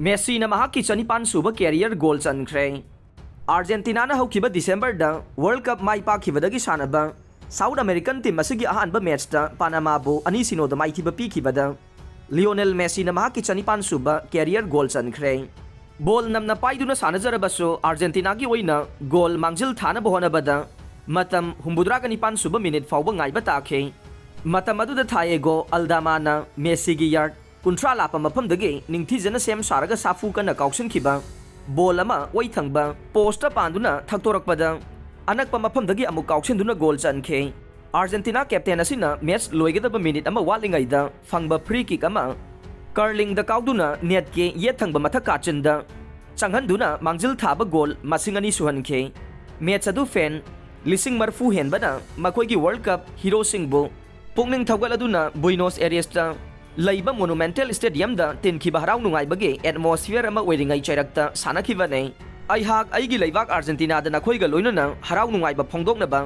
Messina महाकी चनिपान सुब कैरियर गोल चनख्रे। अर्जेंटीना हौखिबा डिसेंबर वर्ल्ड कप माई पाखिबदगी सानबा साउथ अमेरिकन टीम असिगी अहानबा मैच पानामाबु 2-0 माइथिबा पीखिबदा लियोनेल मेसीना महाकी चनिपान सुब कैरियर गोल चनख्रे। बॉल नमना पाइदुना सानजरबसु अर्जेंटीना की ओइना गोल मांगजिल थानबा होनबदा मतम 49 सुब मिनिट फाउबा ngaइबा ताखे। मतम अदुदा थाएगो अल्दामाना मेसीगी यार्ड 30 लापा मफमदगी निंगथीजना सेम सारगा साफू कना काउसनखिबा बॉल अमा ओइथंगबा पोस्ट पांदुना थक्तोरकपदा अनकपा मफमदगी अमु काउसनदुना गोल चनखे। अर्जेंटीना कैप्टन असिना मैच लोइगदबा मिनिट अमा वालिंगाइदा फंगबा फ्री किक अमा कर्लिंग द काउदुना नेट के येथंगबा मथक काचनदा चंगहनदुना मांगजिल थाबा गोल मसिंग अनि सुहनखे। मैच अदु फैन लिसिंग मरफू हेनबना मखोइगी वर्ल्ड कप हीरो सिंगबु पुंगनिंग थौगलदुना बुइनोस एरियसता लैबा मोनुमेंटल स्टेडियम दा तिनखिबा हराउ नुंगाइबगे एटमॉस्फियर अमा ओइरिंगाइ चैरक्ता सानखिबने। अइहाक अइगी लैबाक अर्जेंटीना दा नखोइगा लोइनना हराउ नुंगाइबा फोंदोकनबा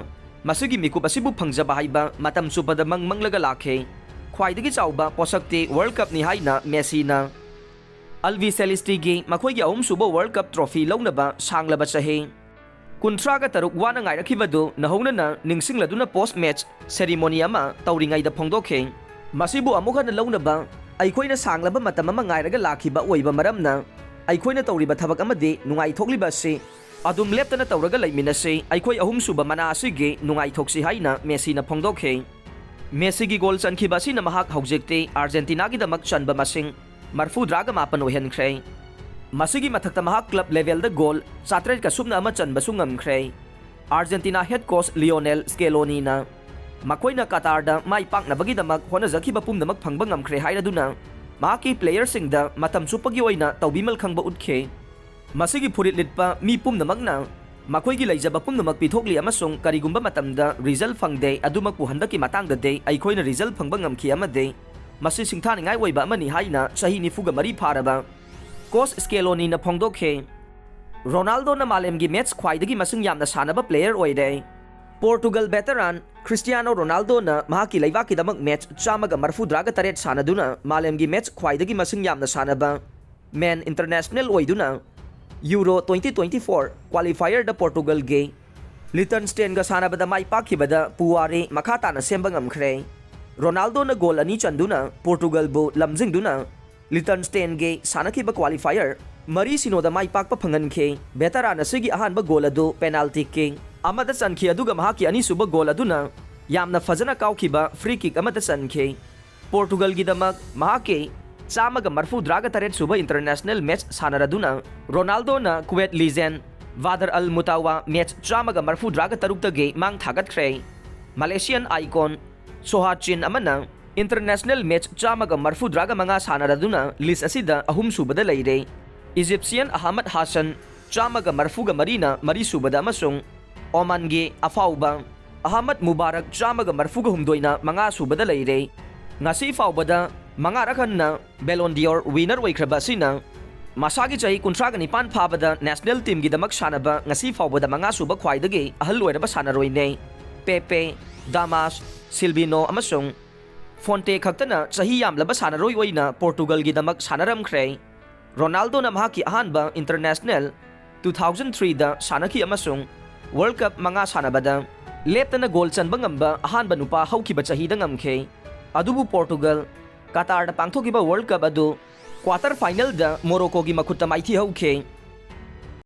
मसिगी मिकुप असिबु फंगजबा हाइबा मतम सुपदा मंगलगा लाखे। ख्वाइदगी चाउबा पोसक्ति वर्ल्ड कप नि हाइना Messina Alvi सेलिस्टीगी मखोइगी अहुम सुबो world cup trophy लौनबा सांगलबा चहे 53 वाना ngairakhibadu nahonana ningsingladuna post match ceremony ama tawringaida phongdokhe। मसिबु अमुखन लौनबा अइखोइना सांगलबा मतम अमा ngairaga लाखिबा ओइबा मरमना अइखोइना तौरिबा थबक अमदि नुंगाइ थोक्लिबासे अदुम लेप्तना तौरगा लैमिनसे अइखोइ अहुम सुबा मना असिगे नुंगाइ थोक्सि हाइना Messina फोंदोखे। मेसीगी goal चनखिबासिना महाक हौजिकते अर्जेंटीनागी Damak चनबा मसिंग 49 ओइहनख्रे। मसिगी मथक्ता महाक club level the goal 7 का सुबना अमा चनबसु ngamख्रे। अर्जेंटीना हेड कोच लियोनेल स्केलोनीना मखोइना कतारदा माइ पाकनबगीदमक होनजखिबा पुमदमक फंगबा ngamख्रे हाइरदुना माकी प्लेयरसिंगदा मतम चुपगी ओइना तौबिमल खंगबा उठखे। मसिगी फुरित लिटपा मी पुमदमकना मखोइगी लैजबा पुमदमक पिथोकलि अमसुंग करिगुंबा मतमदा रिजल्ट फंगदे अदुमक पुहंदकी मतंगदे अइखोइना रिजल्ट फंगबा ngamखि अमदे मसि सिंथानिंगाइ ओइबा अमनि हाइना चाही 94 फारबा कोच स्केलोनीना फोंदोखे। रोनाल्डोना मालेमगी मैच ख्वाइदगी मसिंग यामना सानबा प्लेयर ओइरे। पोर्टुगल वेटरन क्रिस्टियानो रोनाल्डोना महाकी लैबाकीदमक मैच 138 सानदुना मालेमगी मैच ख्वाइदगी मसिंग यामना सानबा मैन इंटरनेशनल ओइदुना यूरो 2024 क्वालिफायर द पोर्टुगल गे लिटनस्टेन गा सानबदा माइ पाखिबदा पुवारे मखाताना सेंबा ngamख्रे। रोनाल्डोना गोल अनि चंदुना पोर्टुगल बु लमजिंगदुना लिटनस्टेन गे सानखिबा क्वालिफायर 3-0 माइ पाकपा फंगनखे। बेतरान असिगी अहानबा गोल अदु पेनाल्टी किक अमदा चनखि अदुगा महाकी अनिसुबा गोल अदुना यामना फजना काउखिबा फ्री किक अमदा चनखे। पोर्टुगल गिदमक महाकी 138 सुबा इंटरनेशनल मैच सानरदुना रोनाल्डोना Kuwait legend Bader Al Mutawa match 138 तगे मांग थागतख्रे। मलेशियन आइकॉन सोहाचिन अमना इंटरनेशनल मैच 135 सानरदुना लिस्ट असिदा अहुम सुबदा लैरे। इजिप्शियन अहमद हासन 134 मरी सुबदा अमसुंग ओमानगी अफाउबा अहमद मुबारक 135 सुबदा लैरे। ngasi फाउबदा मंगा रखना बेलोन डियोर विनर ओइख्रबासिना मसागी चाही 39 फाबदा नेशनल टीम की दमक सानबा ngasi फाउबदा मंगा सुबा ख्वाइदगी अहल ओइरबा सानरोइने। पेपे दामास सिल्विनो अमसुंग फोन्टे खक्तना चाही यामलबा सानरोइ ओइना पोर्टुगल की दमक सानरमख्रे। रोनाल्डोना महाकी अहानबा इंटरनेशनल 2003 दा सानखि अमसुंग वर्ल्ड कप मंगा सानबदा लेप्तना गोल चनबा ngamba अहानबा नुपा हौखिबा चाही दा ngamखे। अदुबु पोर्टुगल कतार पांथोकिबा वर्ल्ड कप अदु क्वार्टर फाइनल दा मोरोको की मखुत्ता माइथि हौखे।